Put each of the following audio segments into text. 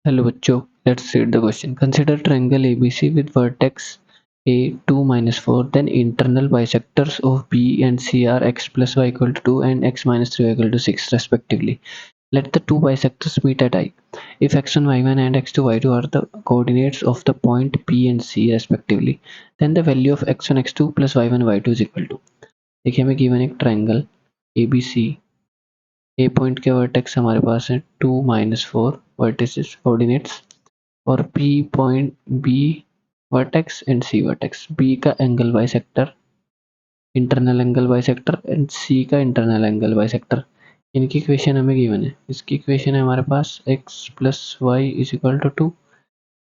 Hello बच्चों, let's read the question. Consider triangle ABC with vertex A 2 minus 4, then internal bisectors of B and C are x plus y equal to 2 and x minus 3y equal to 6 respectively. Let the two bisectors meet at I. If x1 y1 and x2 y2 are the coordinates of the point P and C respectively, then the value of x1 x2 plus y1 y2 is equal to। देखिए हमें given एक triangle ABC, A point के vertex हमारे पास है 2 minus 4 vertices coordinates, और P point B vertex and C vertex. B का angle bisector, internal angle bisector and C का इंटरनल एंगल बाइसेक्टर। इनकी इक्वेशन हमें गिवन है। इसकी इक्वेशन है हमारे पास x plus y is equal to 2।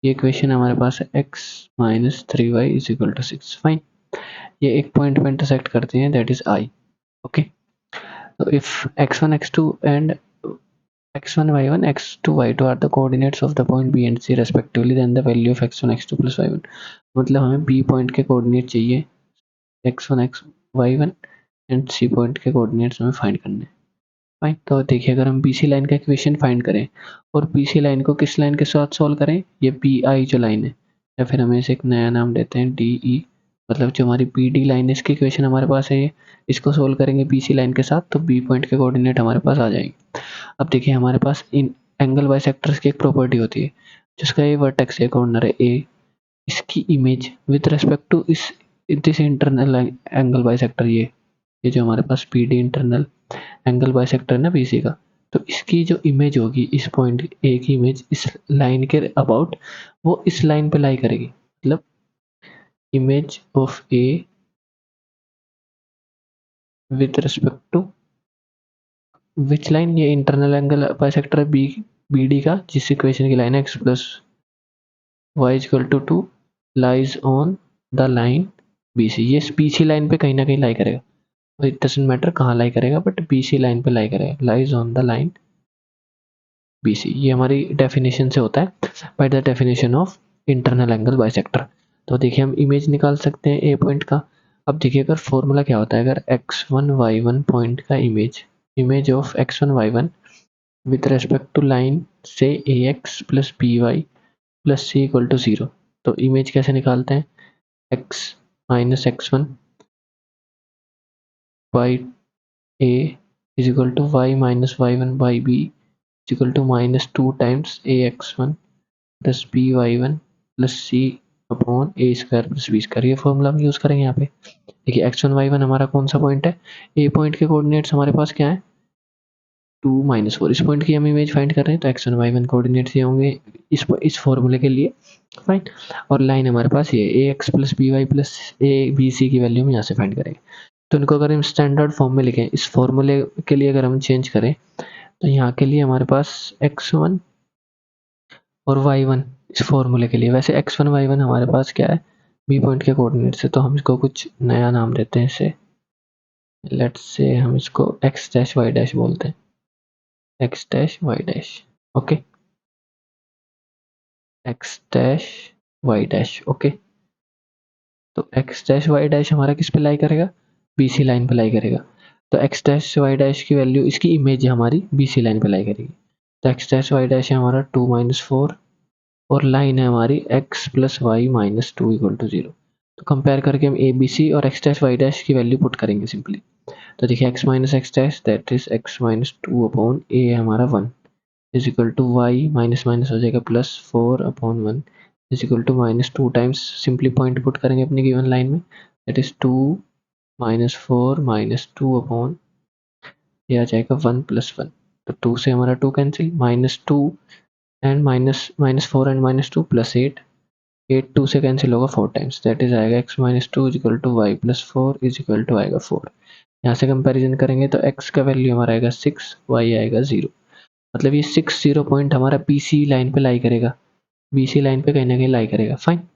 ये इक्वेशन हमारे पास है x minus 3y is equal to 6। Fine, ये एक पॉइंट पे इंटरसेक्ट करते हैं, that is I। Okay, so if x1 x2 and x1 y1 x2 y2 are the coordinates of the point B and C respectively, then the value of x1 x2 plus y1। मतलब हमें B point के coordinate चाहिए x1 x y1 and C point के coordinates हमें find करने हैं। Fine, तो देखिए अगर हम BC लाइन का इक्वेशन फाइंड करें और BC लाइन को किस लाइन के साथ सॉल्व करें, ये BI जो लाइन है, या फिर हमें इसे एक नया नाम देते हैं DE, मतलब जो हमारी BD लाइन है इसकी इक्वेशन हमारे पास है ये। इसको सोल्व करेंगे BC लाइन के साथ तो B पॉइंट के कोऑर्डिनेट हमारे पास आ जाएंगे। अब देखिए हमारे पास इन एंगल बाइसेक्टर्स की एक प्रॉपर्टी होती है, जिसका ये वर्टेक्स है, कॉर्नर है A, इसकी इमेज विद रिस्पेक्ट टू इस दिस इंटरनल एंगल बाइसेक्टर, ये जो हमारे पास PD इंटरनल एंगल बाइसेक्टर है ना BC का, तो इसकी जो इमेज होगी इस पॉइंट A की इमेज इस लाइन के अबाउट, वो इस लाइन पे लाई करेगी। मतलब image of A with respect to which line, ये इंटरनल एंगल बाइसेक्टर है BD का, जिस इक्वेशन की लाइन है x plus y is equal to 2 lies on the line BC। ये BC लाइन पे कहीं ना कहीं लाई करेगा, तो इट डजंट मैटर कहाँ लाई करेगा, बट BC लाइन पे लाई करेगा, lies on the line BC। ये हमारी डेफिनेशन से होता है, by the definition of internal angle bisector. तो देखिए हम इमेज निकाल सकते हैं ए पॉइंट का। अब देखिए अगर फॉर्मूला क्या होता है, अगर x1 y1 पॉइंट का image of x1 y1 with respect to line से ax plus by plus c equal to 0, तो इमेज कैसे निकालते हैं, x minus x1 by a is equal to y minus y1 by b is equal to minus 2 times ax1 plus by1 plus c upon a square plus b square. ये formula हम use करेंगे यहाँ पे। देखिए x1 y1 हमारा कौन सा point है, a पॉइंट के कोऑर्डिनेट्स हमारे पास क्या है 2 माइनस 4, इस पॉइंट की हम इमेज फाइंड कर रहे हैं, तो x1 y1 कोऑर्डिनेट्स ये होंगे इस फॉर्मूले के लिए। फाइन, और लाइन हमारे पास ये ax plus by plus a b c की वैल्यू हम यहाँ से फाइंड करेंगे। तो इनको अगर हम स्टैंडर्ड फॉर्म में लिखें, इस फॉर्मूले के लिए अगर हम चेंज करें, तो यहाँ के लिए हमारे पास x1 और y1 इस फॉर्मूले के लिए, वैसे x1 y1 हमारे पास क्या है बी पॉइंट के कोऑर्डिनेट से, तो हम इसको कुछ नया नाम देते हैं इसे, लेट्स से हम इसको x डैश y डैश बोलते हैं, x dash y dash. Okay, x dash y dash. Okay, तो x डैश y डैश हमारा किस पे लाई करेगा, BC लाइन पे लाई करेगा। तो x डैश y डैश की वैल्यू, इसकी इमेज हमारी BC लाइन पे लाई करेगी। तो x डैश y डैश है हमारा 2 माइनस 4, और लाइन है हमारी x plus y minus 2 equal to 0। तो कंपेयर करके हम ए बी सी और x डैश y डैश की वैल्यू पुट करेंगे सिंपली। तो देखिए x minus x dash that is x minus 2 upon a हमारा 1 is equal to y minus minus हो जाएगा plus 4 upon 1 is equal to minus 2 times, simply point put करेंगे अपनी given line में, that is 2 minus 4 minus 2 upon ये आ जाएगा 1 plus 1। तो 2 से हमारा 2 cancel, minus 2 and minus 4 and minus 2 plus 8, 8 2 से कैंसिल होगा 4 टाइम्स, दैट इज आएगा x minus 2 is equal to y plus 4 is equal to आएगा 4। यहाँ से कंपैरिजन करेंगे तो x का वैल्यू हमारा आएगा 6, y आएगा 0। मतलब ये 6 0 पॉइंट हमारा BC लाइन पे लाई करेगा, BC लाइन पे कहीं ना कहीं लाई करेगा। फाइन,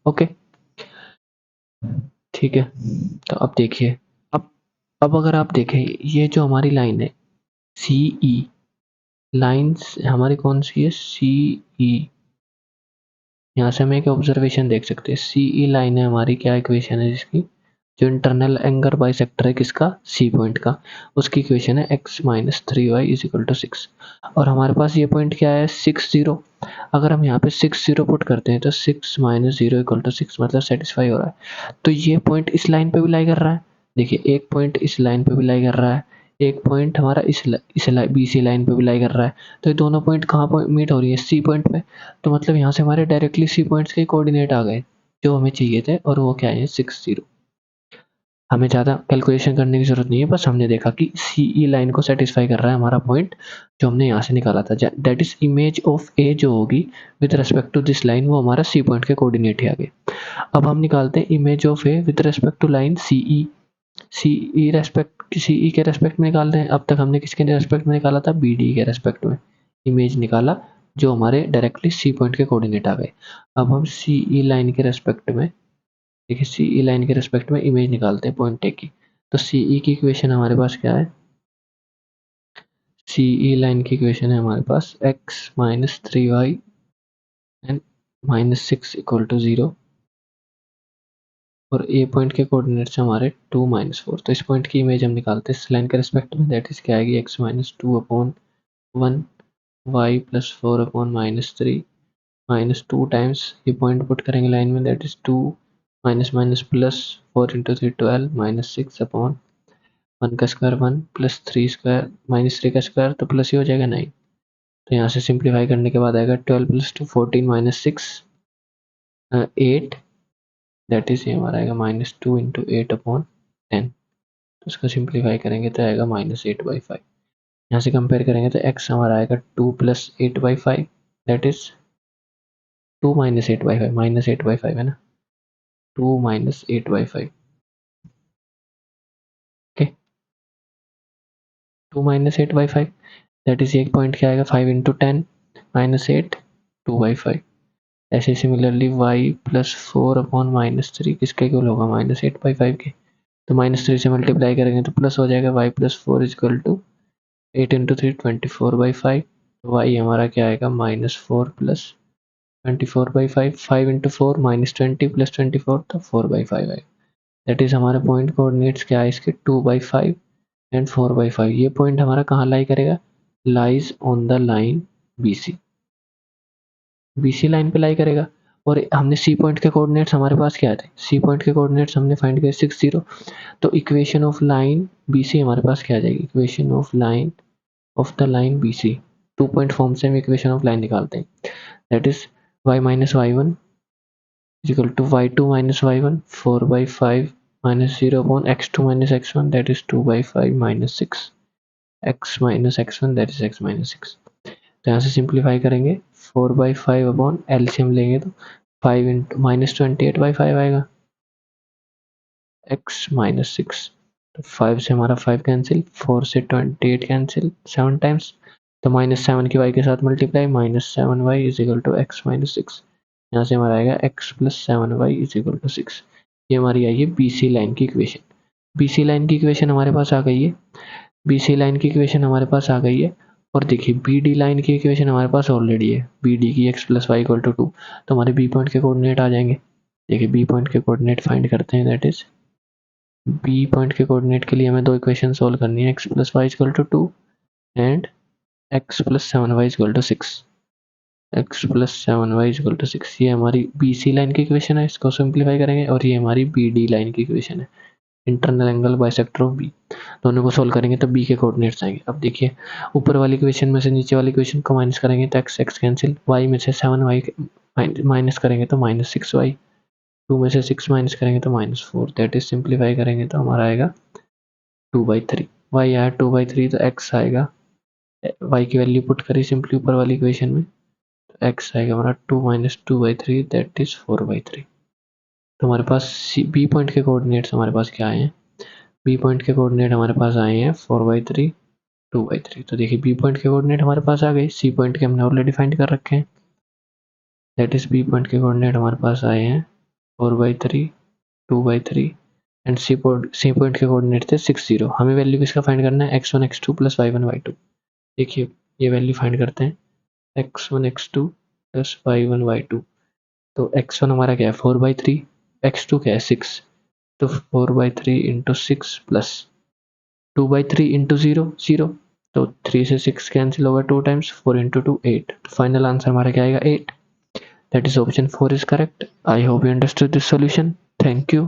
ओके, ठीक है। तो अब देखिए, अब अगर आप देखें ये जो हमारी लाइन है CE, लाइन्स हमारी कौन सी है CE, यहाँ से हम एक ऑब्जर्वेशन देख सकते हैं, CE लाइन है हमारी, क्या इक्वेशन है जिसकी जो इंटरनल एंगल बाइसेक्टर है किसका, सी पॉइंट का, उसकी इक्वेशन है x minus 3y is equal to 6। और हमारे पास ये पॉइंट क्या है, 6 0। अगर हम यहाँ पे 6 0 पुट करते हैं तो 6 माइनस 0 इक्वल टू 6 मतलब सेटिस्फाई हो रहा है। तो ये पॉइंट इस लाइन पे भी लाई कर रहा है, देखिए एक पॉइंट इस लाइन पे भी लाई कर रहा है, एक पॉइंट हमारा इस BC लाइन पे भी लाई कर रहा है। तो ये दोनों पॉइंट कहाँ पर मीट हो रही है, सी पॉइंट पे। तो मतलब यहाँ से हमारे डायरेक्टली सी पॉइंट्स के कोऑर्डिनेट आ गए जो हमें चाहिए थे, और वो क्या है, 6 0। हमें ज़्यादा कैलकुलेशन करने की ज़रूरत नहीं है, बस हमने देखा कि CE लाइन को सेटिस्फाई कर रहा है हमारा पॉइंट जो हमने यहाँ से निकाला था। That is image of A जो होगी with respect to this line, वो हमारा सी पॉइंट के कोऑर्डिनेट ही आ गए। अब हम निकालते हैं image of A with respect to line CE। CE के रेस्पेक्ट में निकाल रहे हैं। अब तक हमने किसके रेस्पेक्ट में निकाला था, BD के रेस्पेक्ट में इमेज निकाला जो हमारे डायरेक्टली सी पॉइंट के कोऑर्डिनेट आ गए। अब हम CE लाइन के रेस्पेक्ट में, देखिए CE लाइन के रेस्पेक्ट में इमेज निकालते हैं पॉइंट ए की। तो CE की इक्वेशन हमारे पास क्या है, CE लाइन की इक्वेशन है हमारे पास x minus 3y and minus 6 equal to 0, और ए पॉइंट के कोऑर्डिनेट्स हमारे 2 माइनस 4। तो इस पॉइंट की इमेज हम निकालते हैं इस लाइन के रेस्पेक्ट में, दैट इज क्या आएगी, x minus 2 upon 1 y plus 4 upon minus 3 minus 2 times ये पॉइंट पुट करेंगे लाइन में, that is 2 minus minus plus 4 into 3 12 minus 6 upon 1 का स्क्वायर 1 प्लस 3 स्क्वायर माइनस 3 का स्क्वायर, तो प्लस ही हो जाएगा 9। तो यहाँ से सिंप्लीफाई करने के बाद आएगा 12 प्लस 2 14 माइनस 6 8, दैट इज ये हमारा आएगा माइनस 2 इंटू 8 अपॉन 10। तो उसको सिंप्लीफाई करेंगे तो आएगा माइनस 8/5। यहाँ से कंपेयर करेंगे तो x हमारा आएगा 2 plus 8/5, that is 2 minus 8/5, minus 8/5 है ना, 2 minus 8/5। Okay, 2 minus 8/5, that is एक पॉइंट क्या आएगा, 5 इंटू 10 माइनस 8 2/5। ऐसे similarly y plus 4 upon minus 3 किसके इक्वल होगा, माइनस 8/5 के। तो माइनस 3 से मल्टीप्लाई करेंगे तो प्लस हो जाएगा, y plus 4 is equal to 8 into 3 24/5। y हमारा क्या आएगा, minus 4 plus 24/5, 5 into 4 minus 20 plus 24 तो 4/5 आएगा। दैट इज हमारे पॉइंट कोऑर्डिनेट्स क्या है इसके, 2/5 एंड 4/5। ये पॉइंट हमारा कहाँ लाई करेगा, lies on the line BC line पे लाई करेगा। और हमने सी पॉइंट के कोऑर्डिनेट्स हमारे पास क्या थे, सी पॉइंट के कोऑर्डिनेट्स हमने फाइंड किए 6 0। तो इक्वेशन ऑफ लाइन BC हमारे पास क्या आ जाएगी, equation of the line BC, 2 point form से हम इक्वेशन ऑफ लाइन निकालते हैं, that is y minus y1 is equal to y2 minus y1 4/5 minus 0 upon x2 minus x1 that is 2/5 minus 6 x minus x1 that is x minus 6। तो यहाँ से simplify करेंगे 4/5 upon LCM लेंगे तो 5 into minus 28/5 आएगा, x minus 6। तो 5 से हमारा 5 कैंसिल, 4 से 28 कैंसिल 7 टाइम्स, तो माइनस 7 की y के साथ multiply, minus 7y is equal to x minus 6। यहाँ से हमारा आएगा x plus 7y is equal to 6। ये हमारी आई है BC लाइन की इक्वेशन। BC लाइन की इक्वेशन हमारे पास आ गई है, BC लाइन की इक्वेशन हमारे पास आ गई है। और देखिए BD लाइन की इक्वेशन हमारे पास ऑलरेडी है, BD की x plus y equal to 2, तो हमारे B पॉइंट के कोऑर्डिनेट आ जाएंगे। देखिए B पॉइंट के कोऑर्डिनेट फाइंड करते हैं, दैट इज B पॉइंट के कोऑर्डिनेट के लिए हमें दो इक्वेशन सोल्व करनी है, x plus y equal to 2 and x plus 7y equal to 6। x plus 7y equal to 6 ये हमारी BC लाइन की इक्वेशन है, इसको सिंप्लीफाई करेंगे, और ये हमारी BD लाइन की इक्वेशन है, internal angle bisector of B। दोनों को सोल्व करेंगे तो B के कोऑर्डिनेट्स आएंगे। अब देखिए ऊपर वाली इक्वेशन में से नीचे वाली इक्वेशन को माइनस करेंगे तो x कैंसिल, y में से 7y माइनस करेंगे तो माइनस 6y, 2 में से 6 माइनस करेंगे तो माइनस 4, दैट इज सिंप्लीफाई करेंगे तो हमारा आएगा 2/3। y आया 2/3 तो x आएगा, y की वैल्यू पुट करी सिंपली ऊपर वाली इक्वेशन में, तो x आएगा हमारा 2 माइनस 2/3 दैट इज 4/3। तो हमारे पास B पॉइंट के कोऑर्डिनेट्स हमारे पास क्या आए हैं, B पॉइंट के कोऑर्डिनेट हमारे पास आए हैं 4/3 2/3। तो देखिए B पॉइंट के कोऑर्डिनेट हमारे पास आ गए, C पॉइंट के हमने ऑलरेडी फाइंड कर रखे हैं, दैट इज B पॉइंट के कोऑर्डिनेट हमारे पास आए हैं 4/3 2/3 एंड C पॉइंट के कोऑर्डिनेट थे 6 0। हमें वैल्यू किसका फाइंड करना है, x1 x2 plus y1 y2। देखिए ये वैल्यू फाइंड करते हैं, x1 x2 plus y1 y2। तो x1 हमारा क्या है 4/3, x2 क्या है 6, तो 4/3 इंटू 6 प्लस 2/3 इंटू 0 0, तो 3 से 6 कैंसिल होगा 2 टाइम्स, 4 इंटू 2 8, फाइनल आंसर हमारा क्या आएगा 8. That is option 4 is correct. I hope you understood this solution. Thank you.